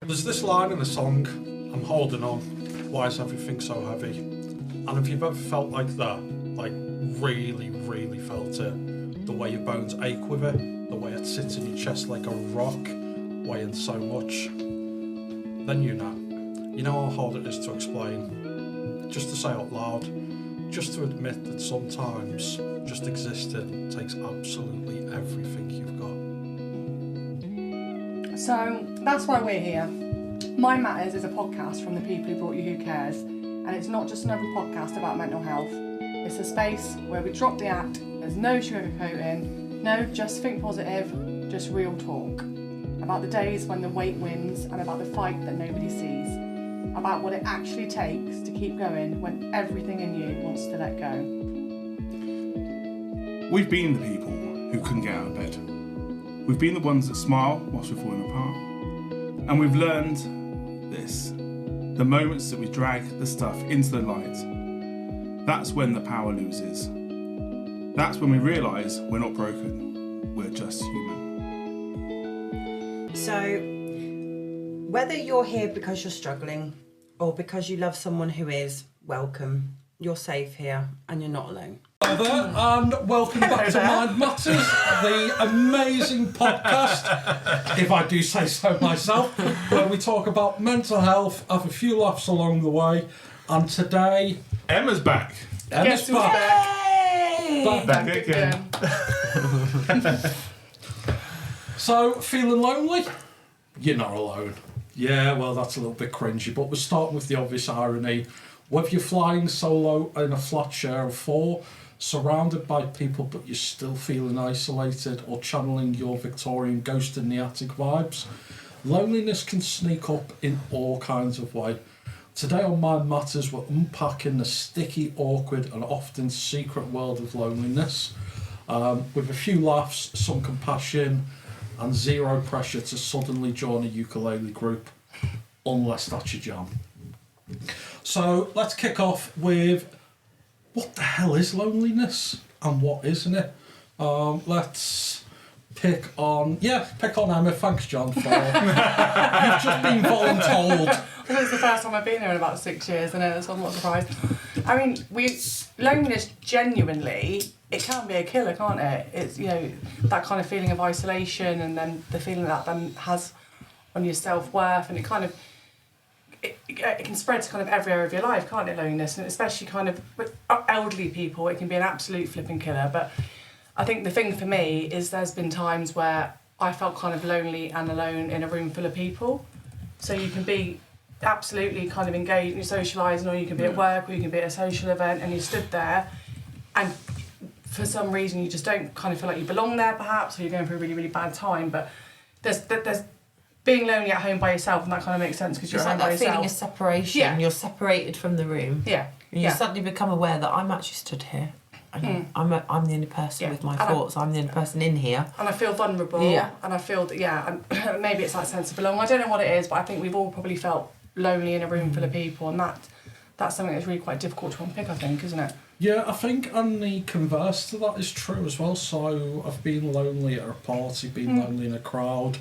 There's this line in the song, I'm holding on, why is everything so heavy? And if you've ever felt like that, like really, really felt it, the way your bones ache with it, the way it sits in your chest like a rock, weighing so much, then you know. You know how hard it is to explain, just to say out loud, just to admit that sometimes just existing takes absolutely everything you've got. So that's why we're here. Mind Matters is a podcast from the people who brought you Who Cares, and it's not just another podcast about mental health. It's a space where we drop the act, there's no sugarcoating, no just think positive, just real talk. About the days when the weight wins and about the fight that nobody sees. About what it actually takes to keep going when everything in you wants to let go. We've been the people who couldn't get out of bed. We've been the ones that smile whilst we're falling apart. And we've learned this. The moments that we drag the stuff into the light, that's when the power loses. That's when we realise we're not broken, we're just human. So, whether you're here because you're struggling or because you love someone who is, welcome. You're safe here and you're not alone. Hi there, and welcome back to Mind Matters, the amazing podcast, if I do say so myself, where we talk about mental health, have a few laughs along the way, and today... Emma's back. Emma's back. Back again. So, feeling lonely? You're not alone. Yeah, well, that's a little bit cringy, but we're starting with the obvious irony. Whether you're flying solo in a flat share of 4, surrounded by people but you're still feeling isolated, or channeling your Victorian ghost in the attic vibes, loneliness can sneak up in all kinds of ways. Today on Mind Matters, we're unpacking the sticky, awkward and often secret world of loneliness, with a few laughs, some compassion, and zero pressure to suddenly join a ukulele group, unless that's your jam. So let's kick off with, what the hell is loneliness and what isn't it? Let's pick on Emma. Thanks, John, for you've just been voluntold. Well, it's the first time I've been here in about 6 years, and so I'm not surprised. I mean, loneliness genuinely, it can be a killer, can't it? It's, you know, that kind of feeling of isolation, and then the feeling that then has on your self-worth, and it kind of, it can spread to kind of every area of your life, can't it, loneliness? And especially kind of with elderly people, it can be an absolute flipping killer. But I think the thing for me is there's been times where I felt kind of lonely and alone in a room full of people. So you can be absolutely kind of engaged, you're socialising, or you can be at work, or you can be at a social event, and you stood there, and for some reason you just don't kind of feel like you belong there, perhaps, or you're going through a really, really bad time. But there's being lonely at home by yourself, and that kind of makes sense because you're at home by yourself. It's like that feeling of separation. Yeah. You're separated from the room. Yeah. And you suddenly become aware that I'm actually stood here. And I'm the only person with my thoughts. I'm the only person in here. And I feel vulnerable. Yeah. And I feel that, and maybe it's that sense of belonging. I don't know what it is, but I think we've all probably felt lonely in a room full of people, and that's something that's really quite difficult to unpick, I think, isn't it? Yeah, I think, and the converse to that is true as well. So I've been lonely at a party, been lonely in a crowd.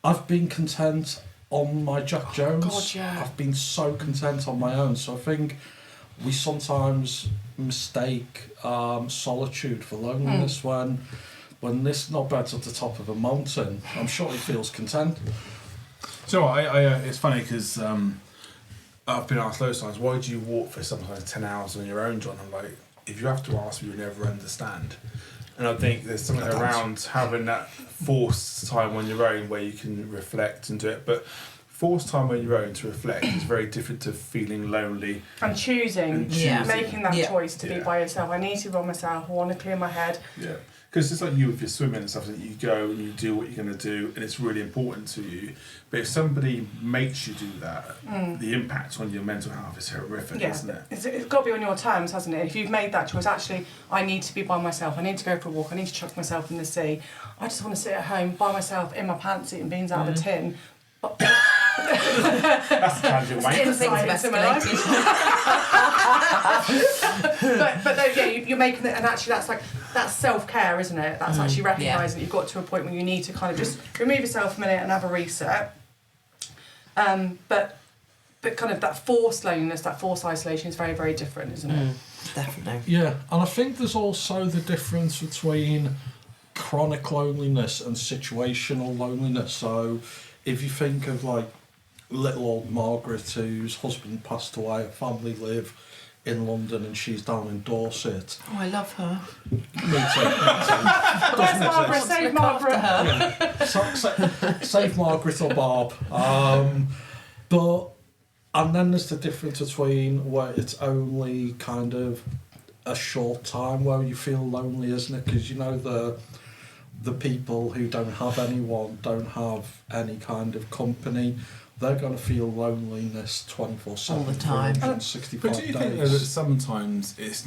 I've been content on my Jack Jones. God, yeah. I've been so content on my own. So I think we sometimes mistake solitude for loneliness when this knobhead's at the top of a mountain. I'm sure he feels content. So I it's funny because I've been asked loads of times, why do you walk for sometimes 10 hours on your own, John? I'm like, if you have to ask me, you'll never understand. And I think there's something around having that forced time on your own where you can reflect and do it. But forced time on your own to reflect is very different to feeling lonely. And choosing. Making that choice to be by yourself. I need to be by myself, I want to clear my head. Yeah. Because it's like you with your swimming and stuff, that you go and you do what you're going to do, and it's really important to you. But if somebody makes you do that, the impact on your mental health is horrific, isn't it? It's got to be on your terms, hasn't it? If you've made that choice, actually, I need to be by myself, I need to go for a walk, I need to chuck myself in the sea, I just want to sit at home by myself in my pants eating beans out of a tin. That's a tangent, mate. Insight into my life. but no, you're making it, and actually that's self-care, isn't it? That's actually recognising that you've got to a point where you need to kind of just remove yourself a minute and have a reset. But kind of that forced loneliness, that forced isolation is very, very different, isn't it? Definitely. Yeah, and I think there's also the difference between chronic loneliness and situational loneliness. So if you think of like little old Margaret, whose husband passed away, her family live in London and she's down in Dorset. Oh, I love her. Me too. Where's Margaret? Save Margaret. Save Margaret or Barb. And then there's the difference between where it's only kind of a short time where you feel lonely, isn't it? Because you know the people who don't have anyone, don't have any kind of company, they're going to feel loneliness 24/7 all the time. 365 But do you think though that sometimes it's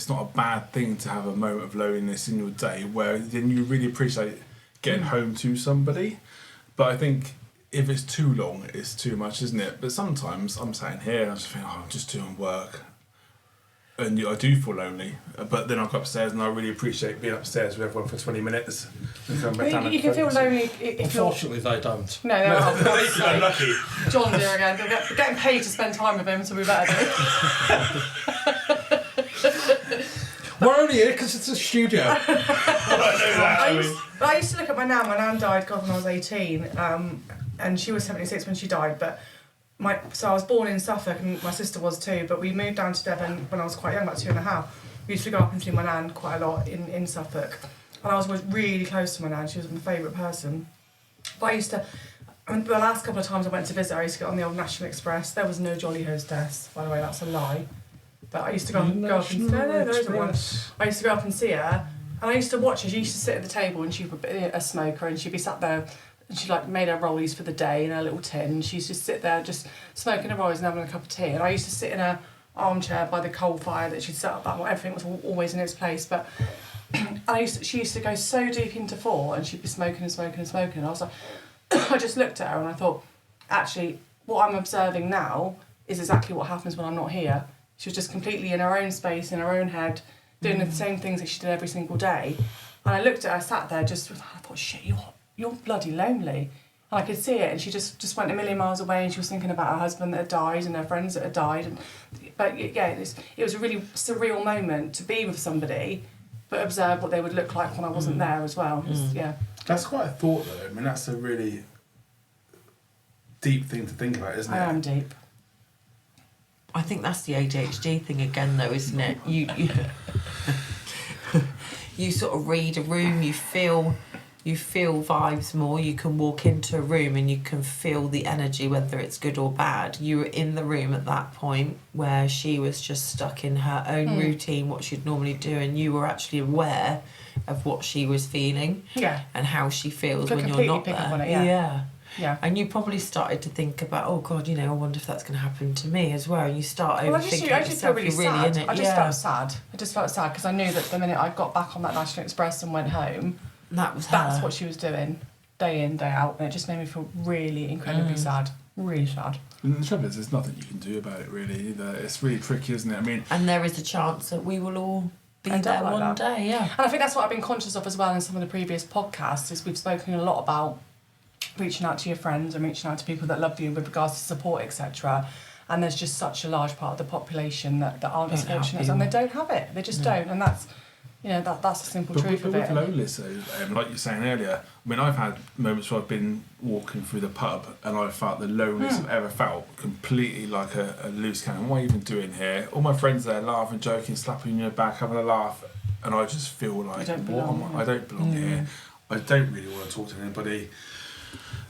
not a bad thing to have a moment of loneliness in your day where then you really appreciate getting home to somebody? But I think if it's too long, it's too much, isn't it? But sometimes I'm sitting here and I just think, I'm just doing work. And I do feel lonely. But then I go upstairs and I really appreciate being upstairs with everyone for 20 minutes. And come back down You can feel lonely if you're... Unfortunately, they don't. No, they're not. I'm lucky. John's here again. They're getting paid to spend time with him, so we better do. We're only here because it's a studio. I used to look at my nan. My nan died, God, when I was 18. And she was 76 when she died. But so I was born in Suffolk and my sister was too. But we moved down to Devon when I was quite young, about 2.5. We used to go up and see my nan quite a lot in Suffolk. And I was always really close to my nan. She was my favourite person. But the last couple of times I went to visit her, I used to get on the old National Express. There was no jolly hostess, by the way, that's a lie. But I used to go up and see her. There isn't one. I used to go up and see her, and I used to watch her. She used to sit at the table, and she would be a smoker, and she'd be sat there, and she like made her rollies for the day in her little tin. She used to sit there just smoking her rollies and having a cup of tea. And I used to sit in her armchair by the coal fire that she'd set up. That everything was always in its place. But she used to go so deep into 4, and she'd be smoking and smoking and smoking. And I was like, I just looked at her and I thought, actually, what I'm observing now is exactly what happens when I'm not here. She was just completely in her own space, in her own head, doing the same things that she did every single day. And I looked at her, sat there, I thought, shit, you're bloody lonely. And I could see it, and she just went a million miles away, and she was thinking about her husband that had died and her friends that had died. But yeah, it was a really surreal moment to be with somebody, but observe what they would look like when I wasn't there as well. Yeah. That's quite a thought though. I mean, that's a really deep thing to think about, isn't it? I am deep. I think that's the ADHD thing again, though, isn't it? You you sort of read a room, you feel vibes more. You can walk into a room and you can feel the energy, whether it's good or bad. You were in the room at that point where she was just stuck in her own routine, what she'd normally do, and you were actually aware of what she was feeling, and how she feels when you're not there. On it, yeah. And you probably started to think about, oh God, I wonder if that's going to happen to me as well. And you start overthinking I just feel really sad. in it. I just felt sad. I just felt sad because I knew that the minute I got back on that National Express and went home, that's what she was doing, day in, day out, and it just made me feel really incredibly sad. Really sad. And the trouble is, there's nothing you can do about it really either. It's really tricky, isn't it? I mean, and there is a chance that we will all be there like one day, yeah. And I think that's what I've been conscious of as well in some of the previous podcasts, is we've spoken a lot about reaching out to your friends and reaching out to people that love you with regards to support, etc. And there's just such a large part of the population that aren't as fortunate, and they don't have it. They just don't, and that's that's the simple truth of it. With loneliness, like you were saying earlier, I mean, I've had moments where I've been walking through the pub and I've felt the loneliest I've ever felt, completely like a loose cannon. What are you even doing here? All my friends there laughing, joking, slapping you on your back, having a laugh, and I just feel like, I don't belong here. I don't really want to talk to anybody.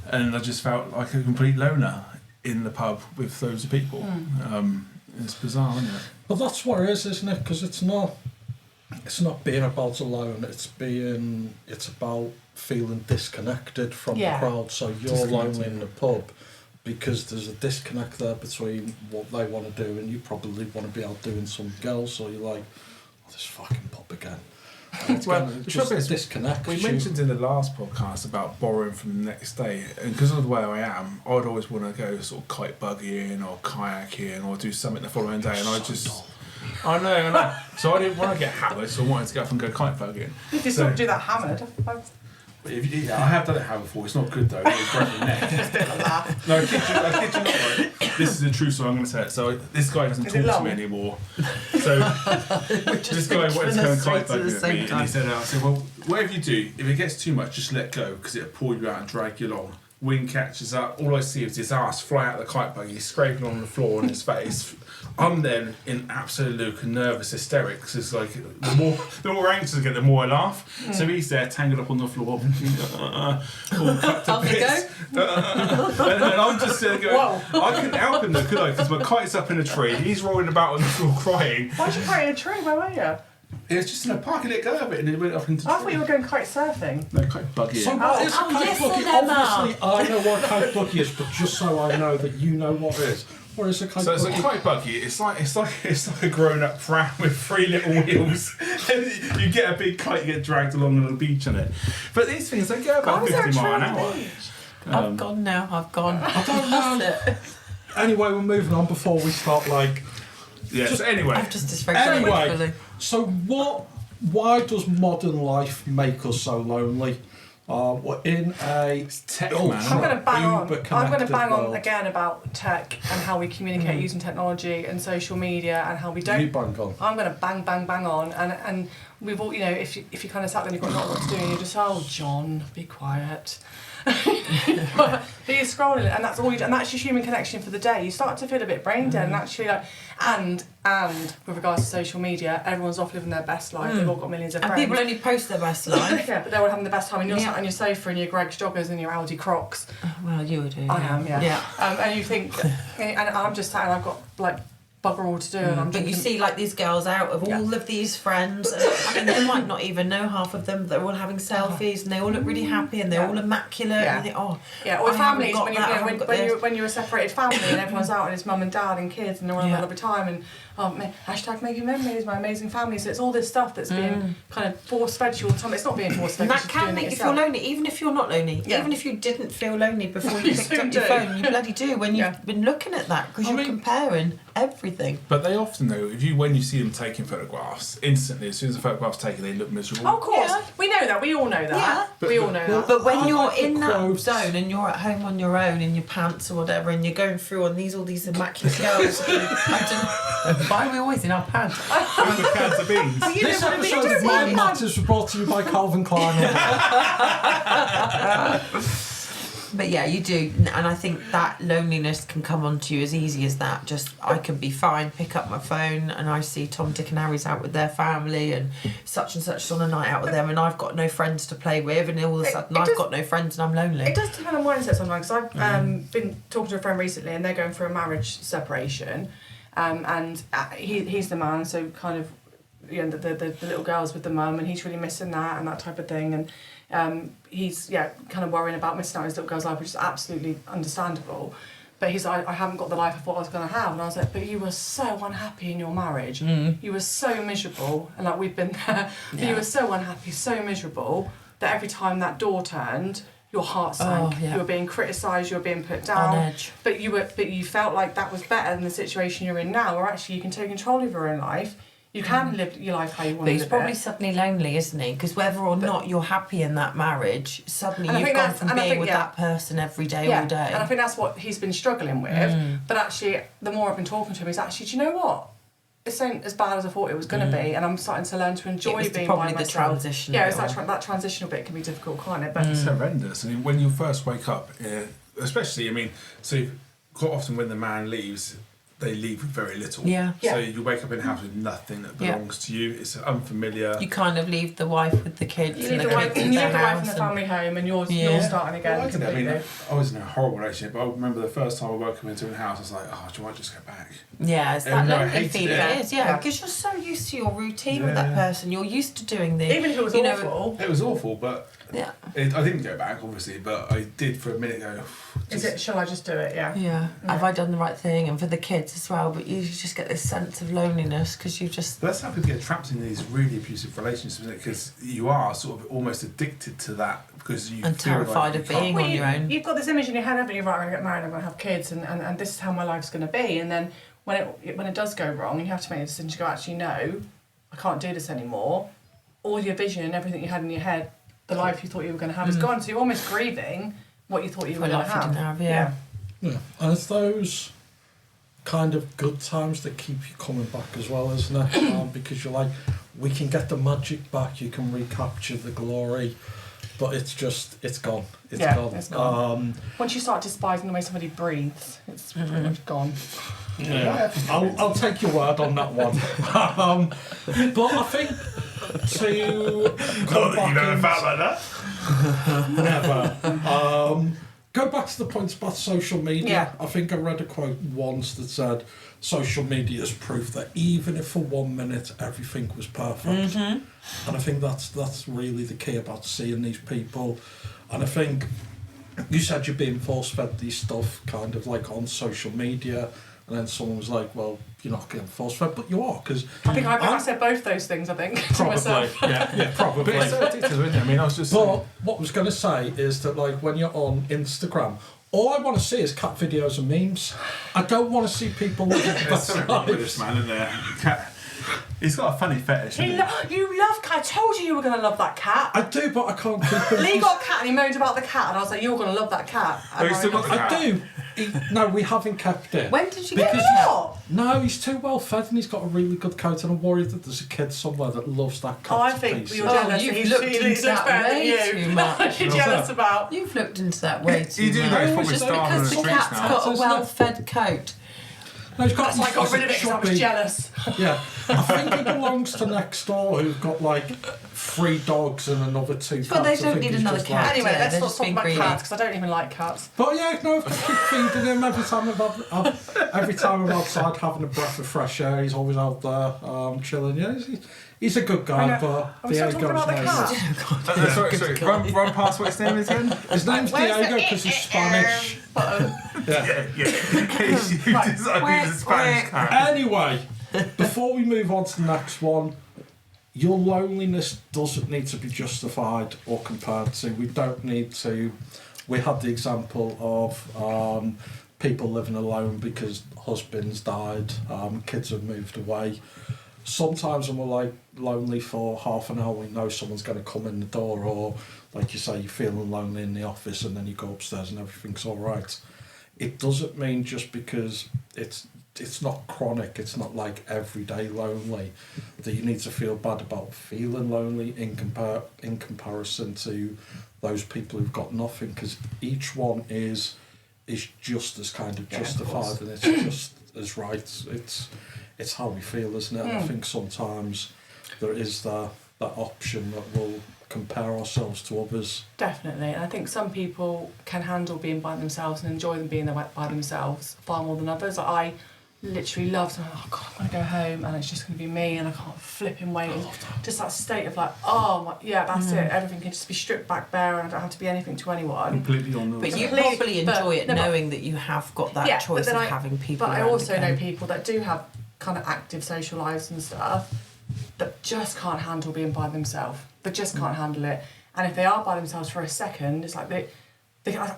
And I just felt like a complete loner in the pub with loads of people. It's bizarre, isn't it? But that's what it is, isn't it? Because it's not being about alone. It's about feeling disconnected from the crowd. So you're lonely in the pub because there's a disconnect there between what they want to do and you probably want to be out doing something else. So you're like, oh, this fucking pub again. Well, the trouble is, disconnect. We mentioned in the last podcast about borrowing from the next day, and because of the way I am, I'd always want to go sort of kite buggying or kayaking or do something the following day, and I know. So I didn't want to get hammered, so I wanted to go up and go kite buggying. You just don't do that hammered. But I have done it how before. It's not good though. It's broken your neck. No, I kid you not. Right? This is the truth, so I'm going to say it. So this guy doesn't talk to me anymore. So this guy wanted to come and kite bug with me, and he said, "I said, well, whatever you do, if it gets too much, just let go because it'll pull you out and drag you along." Wind catches up. All I see is his ass fly out of the kite bug. He's scraping on the floor on his face. I'm then in absolute nervous hysterics. It's like the more anxious I get, the more I laugh. So he's there tangled up on the floor, all cut to bits. And I'm just going, I couldn't help him though, could I? Because my kite's up in a tree. He's rolling about on the floor crying. Why'd you kite in a tree? Where were you? It was just in a park, and it go a bit, and it went up into. I thought you were going kite surfing. No, kite buggy. So what is a kite buggy? Obviously, I know what a kite buggy is, but just so I know that you know what it is. What is a kite buggy? So it's a kite buggy. It's like a grown-up pram with 3 little wheels. You get a big kite, you get dragged along on the beach on it. But these things, they go about 50 miles an hour. I've gone now. I've gone. I don't know. Anyway, we're moving on before we start like. Yeah. So anyway. I've just dysregulated. Anyway, so why does modern life make us so lonely? We're in a tech I'm going to bang on. I'm going to bang world. on again about tech and how we communicate using technology and social media and how we don't. You bang on. I'm going to bang on, and we've all, if you kind of sat there and you've got not what to do and you're just, oh John, be quiet. But you're scrolling, and that's all you do, and that's your human connection for the day. You start to feel a bit brain dead, and actually, like, and with regards to social media, everyone's off living their best life. They've all got millions of friends. And people only post their best life. Yeah, but they're all having the best time, and you're sat on your sofa in your Greg's joggers and your Aldi Crocs. Well, you would do. I am, yeah. Yeah. And you think, and I'm just sat and I've got like bugger all to do, and I'm. But you see, like these girls out of all of these friends. I mean, they might not even know half of them. But they're all having selfies, and they all look really happy, and they're all immaculate. Yeah. And they think, or families when when you're a separated family and everyone's out and it's mum and dad and kids and they're all having a lovely time and hashtag making memories, my amazing family. So it's all this stuff that's being kind of force fed you all the time. It's not being force fed. And that can make you feel lonely, even if you're not lonely. Yeah. Even if you didn't feel lonely before you picked up your phone, you bloody do when you've been looking at that because you're comparing everything. But they often though, when you see them taking photographs, instantly as soon as the photograph's taken, they look miserable. Oh, of course, we know that. We all know that. Yeah. We all know that. But when you're in that zone and you're at home on your own in your pants or whatever, and you're going through on all these immaculate girls, I don't know, why are we always in our pants? And the cans of beans. This episode of Mind Matters was brought to you by Calvin Klein. But yeah, you do, and I think that loneliness can come onto you as easy as that. Just, I can be fine, pick up my phone, and I see Tom, Dick and Harry's out with their family, and such on a night out with them, and I've got no friends to play with, and all of a sudden I've got no friends and I'm lonely. It does depend on mindset sometimes, because I've been talking to a friend recently, and they're going through a marriage separation, and he's the man, so kind of, the little girl's with the mum, and he's really missing that and that type of thing, and he's kind of worrying about missing out his little girl's life, which is absolutely understandable. But he's like, I haven't got the life I thought I was going to have. And I was like, but you were so unhappy in your marriage. You were so miserable. And like, we've been there. But you were so unhappy, so miserable, that every time that door turned, your heart sank. You were being criticised, you were being put down. On edge. But you felt like that was better than the situation you're in now, where actually you can take control of your own life. You can live your life how you want to live it. But he's probably suddenly lonely, isn't he? Because whether or not you're happy in that marriage, suddenly you've gone from being with that person every day, all day. And I think that's what he's been struggling with. But actually, the more I've been talking to him, he's actually, do you know what? This ain't as bad as I thought it was going to be, and I'm starting to learn to enjoy being by myself. The transition. Yeah, it's that transitional bit can be difficult, can't it? But it's horrendous. I mean, when you first wake up, especially, so quite often when the man leaves, they leave with very little. Yeah. So you wake up in a house with nothing that belongs to you. It's unfamiliar. You kind of leave the wife with the kids. You leave the wife in the family home, and you're starting again. Well, I was in a horrible relationship, but I remember the first time I woke up into a house, I was like, oh, do you want to just go back? Yeah, it's that lonely feeling. It is, because you're so used to your routine with that person. You're used to doing the... Even if it was awful. It was awful, but... Yeah. I didn't go back, obviously, but I did for a minute go... Shall I just do it, Yeah. Have I done the right thing? And for the kids as well, but you just get this sense of loneliness because you just... But that's how people get trapped in these really abusive relationships, isn't it? Because you are sort of almost addicted to that because you and terrified of being on your own. You've got this image in your head, haven't you? Right, I'm going to get married, I'm going to have kids, and this is how my life's going to be. And then when it does go wrong, you have to make a decision to go, actually, no, I can't do this anymore. All your vision, everything you had in your head the life you thought you were going to have is gone. So you're almost grieving what you thought you were For going life to you didn't have. have, yeah. Yeah, and it's those kind of good times that keep you coming back as well, isn't it? Because you're like, we can get the magic back, you can recapture the glory, but it's gone. It's gone. It's gone. Once you start despising the way somebody breathes, it's pretty much gone. Yeah, I'll take your word on that one. But I think to go back, you never felt like that? never. Go back to the points about social media. Yeah. I think I read a quote once that said, social media is proof that even if for 1 minute everything was perfect. And I think that's really the key about seeing these people. And I think you said you're being force-fed these stuff kind of like on social media, and then someone was like, well, you're not getting force-fed, but you are, because... I think I said both those things, I think, to Probably, myself. yeah, probably. But it's so addictive, isn't it? I mean, I was just... But what I was going to say is that, like, when you're on Instagram, all I want to see is cat videos and memes. I don't want to see people looking at There's something wrong with lives. this man, isn't there? Cat. He's got a funny fetish. You love cat. I told you were going to love that cat. I do, but I can't keep it. Lee got a cat and he moaned about the cat, and I was like, you're going to love that cat. Oh, you still got the cat? I do. No, we haven't kept it. When did you get Because it? What? No, he's too well fed and he's got a really good coat, and I'm worried that there's a kid somewhere that loves that cat. Oh, I to think pieces. you're jealous. you've He's- looked he into looks that better than way you. too much. What you're jealous about? You've looked into that way too You do much. know he's No, probably it's starving on the Because the streets cat's now. got a Isn't it? well-fed coat. No, he's got, That's why I got rid of it because I was chubby- jealous. Yeah, I think he belongs to next door, who've got like 3 dogs and another 2 cats. But they I don't think need he's another just cat. like- Anyway, Yeah, let's they're not just talk being about greedy. cats because I don't even like cats. But yeah, no, I've got to keep feeding him every time every time I'm outside having a breath of fresh air. He's always out there chilling. Yeah, he's a good I guy, know. but Are we still talking about the cat? Sorry, run past what his name is again? His name's Diego because he's Spanish. Yeah. In case you Right. decide he's a Spanish cat. Anyway, before we move on to the next one, your loneliness doesn't need to be justified or compared to. We don't need to. We had the example of people living alone because husbands died, kids have moved away. Sometimes when we're like lonely for half an hour, we know someone's going to come in the door, or like you say, you're feeling lonely in the office, and then you go upstairs and everything's all right. It doesn't mean just because it's not chronic, it's not like everyday lonely, that you need to feel bad about feeling lonely in comparison to those people who've got nothing, because each one is just as kind of justified, and it's just as right. It's how we feel, isn't it? And I think sometimes there is that option that we'll compare ourselves to others. Definitely, and I think some people can handle being by themselves and enjoy them being there by themselves far more than others. I literally love to, oh God, I'm going to go home and it's just going to be me and I can't flipping wait. Just that state of like, oh, my, yeah, that's it. Everything can just be stripped back bare and I don't have to be anything to anyone. Completely on the But you Please, probably but- enjoy it no, but- knowing that you have got that choice of having people But I around also know again. people that do have kind of active social lives and stuff that just can't handle being by themselves. They just can't handle it. And if they are by themselves for a second, it's like I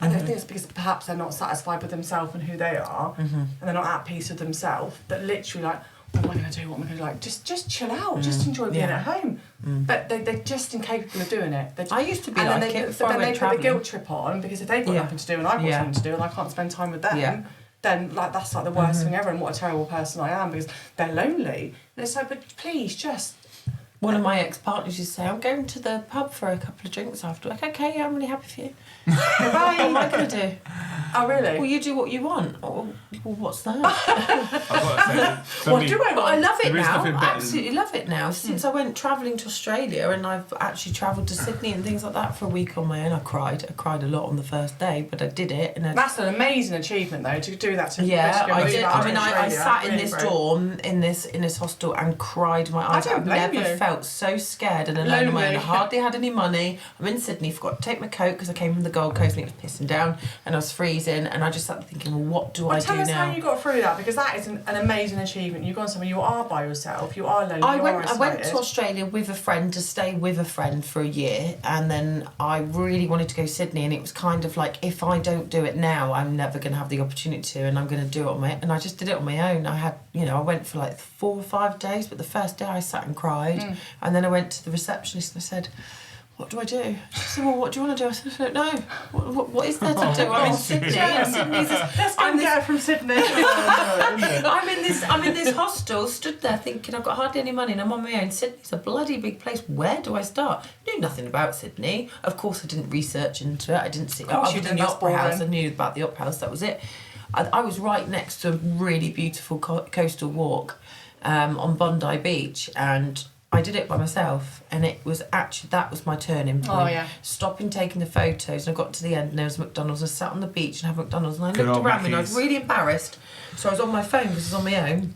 don't think it's because perhaps they're not satisfied with themselves and who they are, and they're not at peace with themselves. That literally like, what am I going to do? What am I going to do? Like, just chill out. Just enjoy being at home. But they're just incapable of doing it. I used to be and like then it they, before but I then went they put the travelling. guilt trip on because if they've got nothing to do and I've got something to do and I can't spend time with them, then like that's like the worst thing ever. And what a terrible person I am because they're lonely. And it's like, but please just. One of my ex-partners used to say, I'm going to the pub for a couple of drinks after. Like, okay, yeah, I'm really happy for you. What am I going to do? Oh really? Well, you do what you want. Oh, well, what's that? I've got to say, for What me, do I But I want? love it There is now. nothing I better absolutely love it now. Since I went travelling to Australia and I've actually travelled to Sydney and things like that for a week on my own. I cried a lot on the first day, but I did it. And That's an amazing achievement though to do that. To yeah, to go I move did. out I to mean, I Australia. sat in Really this brave. dorm in this hostel and cried my eyes I don't out. I've blame never you. felt so scared and alone on my own. I Lonely. hardly had any money. I'm in Sydney. Forgot to take my coat because I came from the Gold Coast and it was pissing down and I was freezing. And I just sat thinking, well, what do I Tell do us now? how you got through that because that is an amazing achievement. You've gone somewhere, you are by yourself, you are lonely, I you went are to isolated. Australia with a friend to stay with a friend for a year, and then I really wanted to go to Sydney, and it was kind of like, if I don't do it now, I'm never going to have the opportunity to, and I'm going to do it on my own. And I just did it on my own. I had, I went for like 4 or 5 days, but the first day I sat and cried, and then I went to the receptionist and I said, what do I do? She said, well, what do you want to do? I said, I don't know. What is there to do? I'm in Sydney. And Sydney's Let's go and get her from Sydney. I'm in this hostel, stood there thinking I've got hardly any money and I'm on my own. Sydney's a bloody big place. Where do I start? Knew nothing about Sydney. Of course, I didn't research into it. I didn't see. Other than the Opera House, I knew about the Opera House. That was it. I was right next to a really beautiful coastal walk on Bondi Beach, and I did it by myself, and it was actually, that was my turning point. Oh, yeah. Stopping taking the photos, and I got to the end, and there was McDonald's. I sat on the beach and had McDonald's, and I Good looked old around me, and I was Mackies. really embarrassed. So I was on my phone because I was on my own,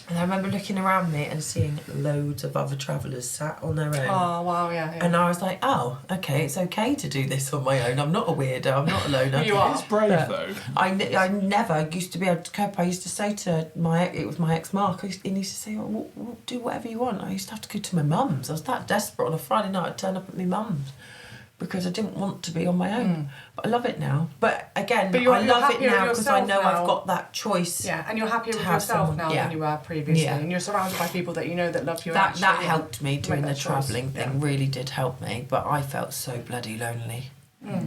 and I remember looking around me and seeing loads of other travellers sat on their own. Oh, wow, yeah. And I was like, oh, okay, it's okay to do this on my own. I'm not a weirdo, I'm not a loner. You are. It's brave though. I never used to be able to cope. I used to say to it was my ex Mark, and he used to say, well, do whatever you want. I used to have to go to my mum's. I was that desperate. On a Friday night, I'd turn up at my mum's because I didn't want to be on my own. But I love it now. But again, But you're I love it happier now with because I know yourself now. I've got that choice. Yeah, and you're happier with have yourself someone, now yeah. than you were previously. Yeah. And you're surrounded by people that you know that love you. That and actually helped me doing make the that choice. travelling thing, really did help me. But I felt so bloody lonely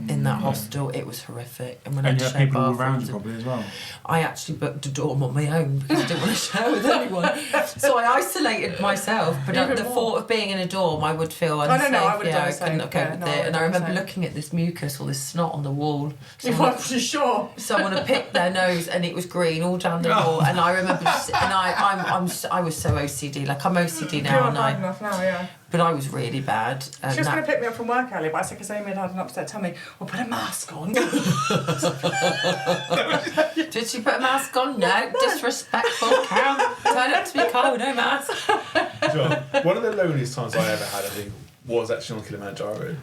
in that hostel. It was horrific. And when I And had you to have share people all around you bathrooms, probably as well. I actually booked a dorm on my own because I didn't want to share with anyone. So I isolated myself. But Even the more. thought of being in a dorm, I would feel no, unsafe. I would've yeah, done I the same. couldn't have coped Yeah, with no, it. I And would've I done the remember same. looking at this mucus or this snot on the wall. You Someone, weren't sure. someone had picked their nose and it was green all down the wall. And I remember, I was so OCD. Like I'm OCD now, You're and bad enough now, yeah. but I was really bad. And She was that- going to pick me up from work earlier, but I said, because Amy had an upset tummy, well, put a mask on. Did she put a mask on? No. Disrespectful cow. Turn up to be cold, no mask. John, one of the loneliest times I ever had, I think, was actually on Kilimanjaro,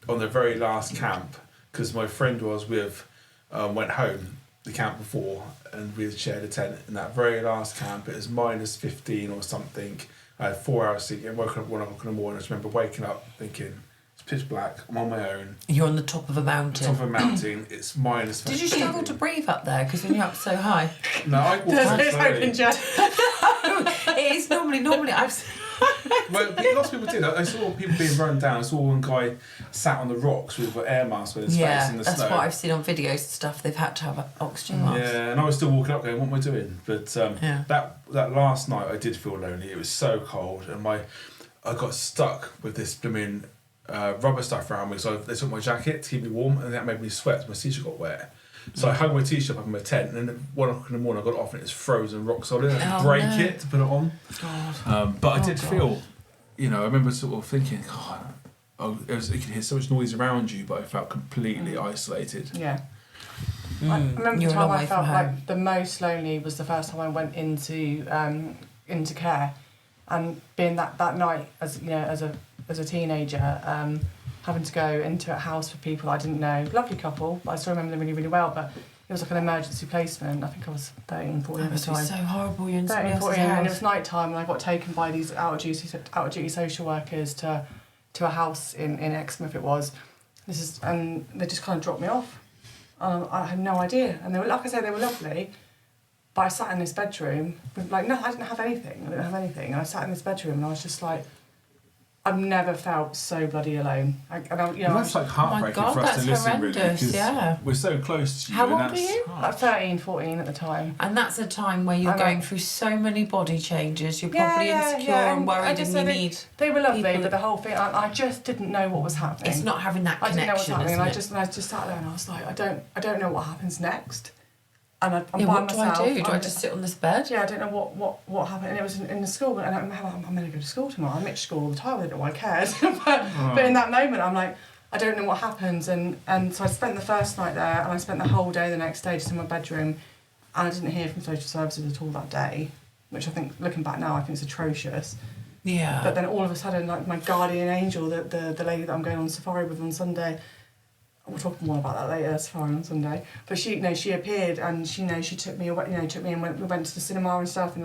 on the very last camp, because my friend was with, went home the camp before, and we had shared a tent. In that very last camp, it was minus 15 or something. I had 4 hours sleep and woke up at 1 o'clock in the morning. I just remember waking up thinking, it's pitch black, I'm on my own, You're on the top of a mountain. top of a mountain, it's minus 15. Did you struggle to breathe up there? Because when you're up so high, No, I walked There's quite his slowly. open jet. it is normally I've. Well, lots of people did. I saw people being run down. I saw one guy sat on the rocks with an air mask with his face in the that's snow. what I've seen on videos and stuff. They've had to have oxygen masks. Yeah, and I was still walking up going, what am I doing? But Yeah. that last night I did feel lonely. It was so cold, and I got stuck with this blooming rubber stuff around me. So they took my jacket to keep me warm, and that made me sweat. My t-shirt got wet. So I hung my t-shirt up in my tent, and then at 1 o'clock in the morning I got it off, and it's frozen rock solid. I had to break it to put it on. God. But I Oh, did God. feel, I remember sort of thinking, you could hear so much noise around you, but I felt completely isolated. Yeah. I remember the You're a time long I way felt from like home. the most lonely was the first time I went into care, and being that night as a teenager, having to go into a house for people I didn't know. Lovely couple, but I still remember them really, really well. But it was like an emergency placement. I think I was 13, 14 That at the must be time. so horrible. You're in somebody 13, else's 14, and it was house. night time, and I got taken by these out of duty social workers to a house in Exmouth it was. And they just kind of dropped me off. I had no idea, and they were, like I said, they were lovely. But I sat in this bedroom with I didn't have anything. And I sat in this bedroom, and I was just like, I've never felt so bloody alone. That's like heartbreaking God, for us to that's listen, really, horrendous, because yeah. we're so close to you. How and old that's are you? hard. like 13, 14 at the time. And that's a time where you're I know. going through so many body changes. You're Yeah, probably yeah, insecure yeah, and and worried, I and just you said need. They were lovely, people- but the whole thing, I just didn't know what was happening. It's not having that I didn't know what's connection, happening, isn't and it? I just sat there and I was like, I don't know what happens next. And I'm Yeah, by what do I myself. do? Do I just sit on this bed? Yeah, I don't know what happened. And it was in the school, and I'm going to go to school tomorrow. I mix school all the time. I don't know why I cared. but in that moment, I'm like, I don't know what happens. And so I spent the first night there, and I spent the whole day the next day just in my bedroom. And I didn't hear from social services at all that day, which I think, looking back now, I think is atrocious. Yeah. But then all of a sudden, like my guardian angel, the lady that I'm going on safari with on Sunday, we'll talk more about that later, safari on Sunday. But she appeared, and she took me away, took me and we went to the cinema and stuff, and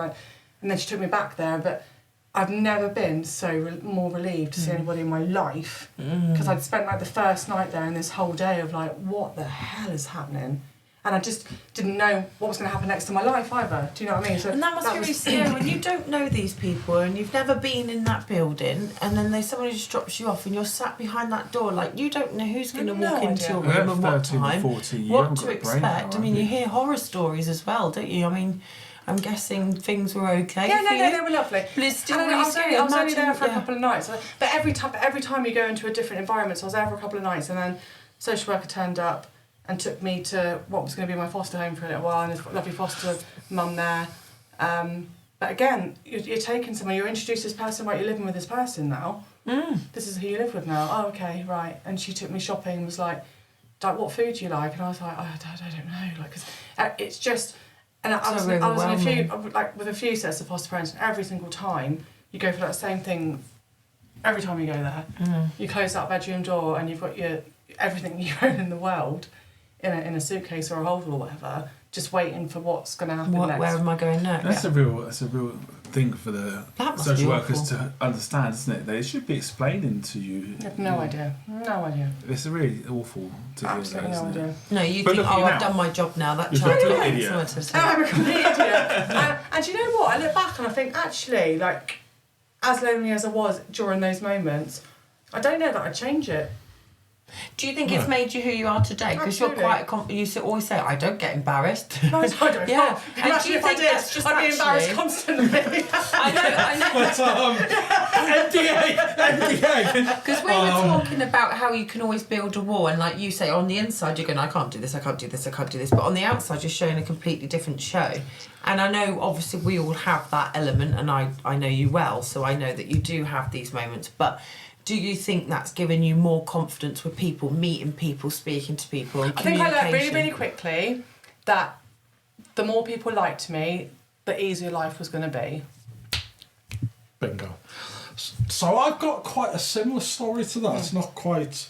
then she took me back there. But I've never been so more relieved to see anybody in my life, because I'd spent like the first night there and this whole day of like, what the hell is happening? and I just didn't know what was going to happen next in my life either. Do you know what I mean? So And that must be really scary when you don't know these people and you've never been in that building, and then there's someone who just drops you off and you're sat behind that door, like you don't know who's going to walk into your room and what 13 time, 14, you what haven't to got a brain expect. power, I mean, have you hear horror stories as well, don't you? I mean, I'm guessing things were okay. Yeah, for you. they were lovely. But it's still And really I was scary. only there for a Imagine- couple of nights. But every time you go into a different environment, so I was there for a couple of nights, and then social worker turned up and took me to what was going to be my foster home for a little while, and there's a lovely foster mum there. But again, you're taking somewhere, you're introduced to this person, right, you're living with this person now. This is who you live with now. Oh, okay, right. And she took me shopping and was like, what food do you like? And I was like, I don't know. Like, 'cause it's just... And I was in a few sets of foster parents, and every single time you go for that same thing. Every time you go there, you close that bedroom door, and you've got everything you own in the world in a suitcase or a holder or whatever, just waiting for what's going to happen next. Where am I going next? That's a real thing for the That must social be workers awful. to understand, isn't it? They should be explaining to you. I have no idea. No idea. It's really awful to hear Absolutely that, no isn't it? idea. No, you But think, look at you I've now. done my job now. That You're child a will complete someone idiot. to say. I'm a complete idiot. And do you know what? I look back and I think, actually, like, as lonely as I was during those moments, I don't know that I'd change it. Do you think it's made you who you are today? Because you're Absolutely. quite you always say, I don't get embarrassed. No, I don't. Yeah. And And do you if I think did, that's just I'd be embarrassed actually- constantly. I know. NDA. Because we were talking about how you can always build a wall, and like you say, on the inside you're going, I can't do this, I can't do this, I can't do this, but on the outside you're showing a completely different show. And I know obviously we all have that element, and I know you well, so I know that you do have these moments, but do you think that's given you more confidence with people, meeting people, speaking to people, and I think I communication? learned really, really quickly that the more people liked me, the easier life was going to be. Bingo. So I've got quite a similar story to that. It's not quite...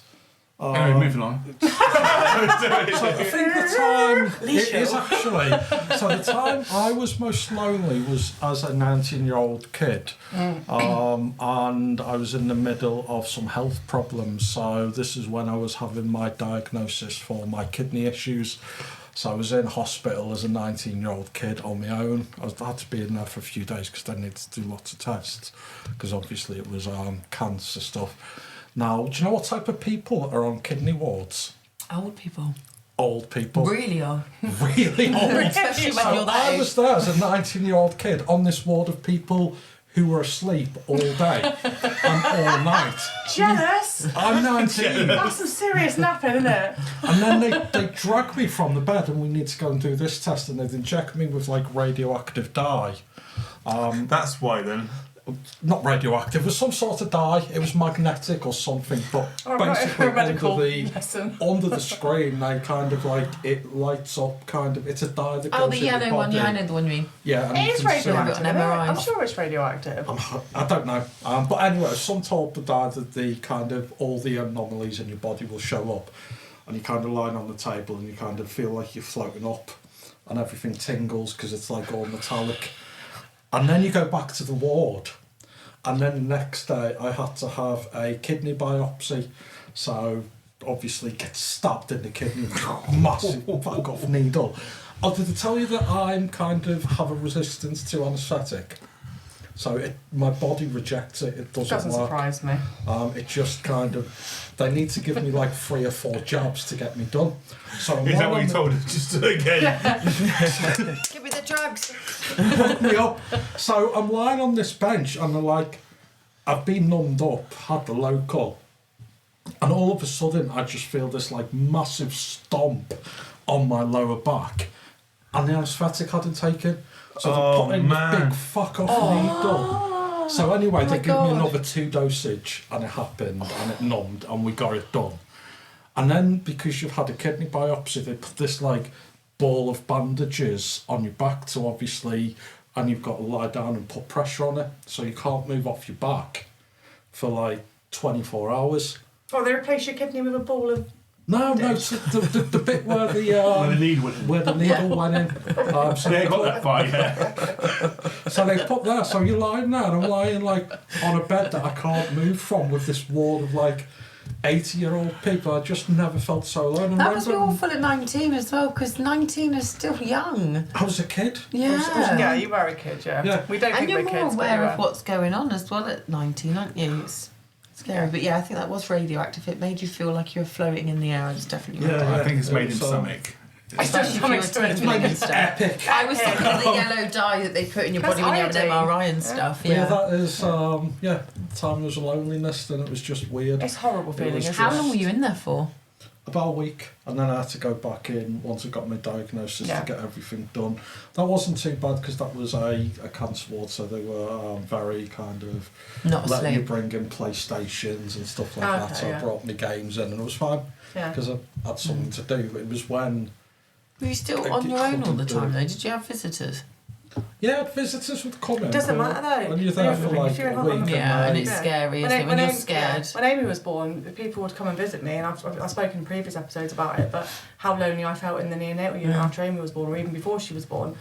Anyway, moving on. So I think the time it is actually. So the time I was most lonely was as a 19-year-old kid, and I was in the middle of some health problems. So this is when I was having my diagnosis for my kidney issues. So I was in hospital as a 19-year-old kid on my own. I had to be in there for a few days because they needed to do lots of tests, because obviously it was cancer stuff. Now, do you know what type of people are on kidney wards? Old people. Old people. Really old. Really old. Especially when So you're that I age. was there as a 19-year-old kid on this ward of people who were asleep all day and all night. Jealous? I'm 19. That's some serious napping, isn't it? And then they drag me from the bed and we need to go and do this test, and they'd inject me with like radioactive dye. That's why then. Not radioactive, it was some sort of dye. It was magnetic or something, but Or basically a medical under lesson. the screen they kind of like, it lights up kind of, it's a dye that goes Oh, the in your yellow one, body. yeah, I know the one you mean. Yeah, and It you is can see- radioactive. An isn't it? MRI. I'm sure it's radioactive. I don't know. But anyway, some told the dye that the kind of all the anomalies in your body will show up, and you kind of lie on the table and you kind of feel like you're floating up, and everything tingles because it's like all metallic. And then you go back to the ward, and then the next day I had to have a kidney biopsy. So obviously get stabbed in the kidney, massive fuck off needle. Oh, did I tell you that I'm kind of have a resistance to anaesthetic? So my body rejects it. It doesn't work. surprise me. It just kind of, they need to give me like 3 or 4 jabs to get me done. So Is that what you told her? Just again. Give me the drugs. Hook me up. So I'm lying on this bench and they're like, I've been numbed up, had the local, and all of a sudden I just feel this like massive stomp on my lower back, and the anaesthetic hadn't taken. So they put in the big fuck off needle. So anyway, they give me another 2 dosage, and it happened, and it numbed, and we got it done. And then because you've had a kidney biopsy, they put this like ball of bandages on your back to obviously, and you've got to lie down and put pressure on it, so you can't move off your back for like 24 hours. Oh, they replace your kidney with a ball of... No, it's the bit where the Where the needle went in. where the needle went in. So They they got that far, yeah. So they put that, so you're lying there, and I'm lying like on a bed that I can't move from with this wall of like 80-year-old people. I just never felt so alone. And That must be remember, awful at 19 as well, because 19 is still young. I was a kid. Yeah. Yeah, you were a kid, yeah. Yeah. We don't And think you're we're more kids, but aware you of were. what's going on as well at 19, aren't you? It's scary. But yeah, I think that was radioactive. It made you feel like you were floating in the air. It's definitely Yeah, radioactive. I think it's made in So- stomach. Especially if you were tingling and stuff. Epic. I was thinking of the yellow dye that they put in your body when you have an Iodine. MRI and stuff. Yeah, Yeah. that is, time was loneliness, and it was just weird. It's a horrible It feeling, was isn't How it? long were you in there for? About a week, and then I had to go back in once I got my diagnosis Yeah. to get everything done. That wasn't too bad because that was a cancer ward, so they were very kind of Not letting you asleep. bring in PlayStations and stuff like Okay, that. So yeah. I brought my games in, and it was fine Yeah. because I had something to do. But it was when Were you still I on your own all the couldn't do time it. though? Did you have visitors? visitors would come in. Doesn't but matter though. when you're there If for you're like in a Holland- week, Yeah, and then it's Yeah. scary, isn't it? When you're scared. When Amy was born, people would come and visit me, and I've spoken in previous episodes about it, but how lonely I felt in the neonatal unit after Amy was born, or even before she was born.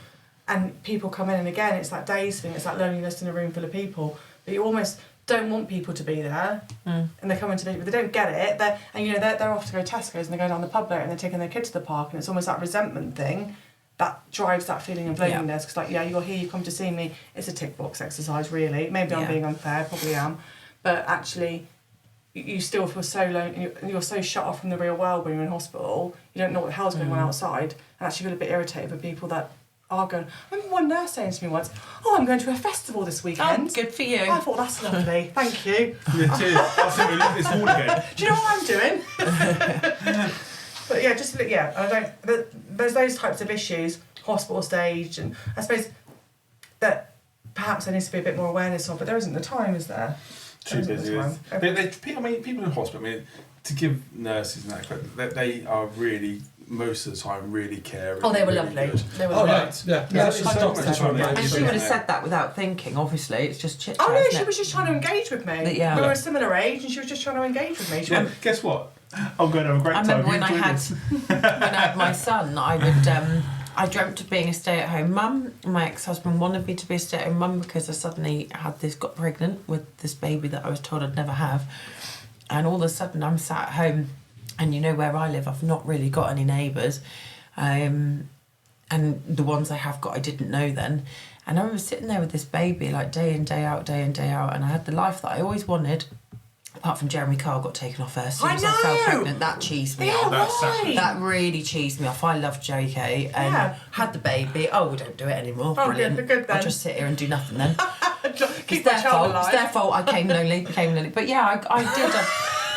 And people come in, and again, it's that days thing, it's that loneliness in a room full of people. But you almost don't want people to be there, and they come into but they don't get it. They're off to go to Tesco's, and they go down the pub later, and they're taking their kids to the park, and it's almost that resentment thing that drives that feeling of loneliness. Because you're here, you come to see me. It's a tick box exercise, really. Maybe I'm Yeah. being unfair, probably am, but actually, you still feel so lonely. You're so shut off from the real world when you're in hospital. You don't know what the hell's going on outside, and actually feel a bit irritated for people that are going. I remember one nurse saying to me once, "Oh, I'm going to a festival this Oh, weekend." good for you. I thought, that's lovely, thank you. Yeah, cheers. I'll see you this all again. Do you know what I'm doing? But yeah, there's those types of issues, hospital stage, and I suppose that perhaps there needs to be a bit more awareness of, but there isn't the time, is there? Too There isn't busy. the time. People in hospital, to give nurses and that credit, they are really, most of the time, really caring. Oh, they were really lovely. good. They were Oh lovely. yeah. Yeah, She's it's not so the much time, fun. And she Yeah. would have said that without thinking, obviously. It's just chit chat. Oh no, isn't she it? was just trying to engage with me. Yeah. We were a similar age, and she was just trying to engage with me. She went, Guess what? I'm going to have a great I time. remember when I You enjoy had this. when I had my son, I dreamt of being a stay-at-home mum. My ex-husband wanted me to be a stay-at-home mum because I suddenly got pregnant with this baby that I was told I'd never have. And all of a sudden I'm sat at home, and you know where I live, I've not really got any neighbours. And the ones I have got I didn't know then. And I remember sitting there with this baby like day in, day out, and I had the life that I always wanted. Apart from Jeremy Kyle got taken off her as soon I as I fell know! pregnant. That cheesed me yeah, off. That's right. That really cheesed me off. I loved JK and Yeah. had the baby. Oh, we don't do it anymore. Oh, Brilliant. good then. I'll just sit here and do nothing then. Keep my child alive. It's their fault. I became lonely. But yeah, I did.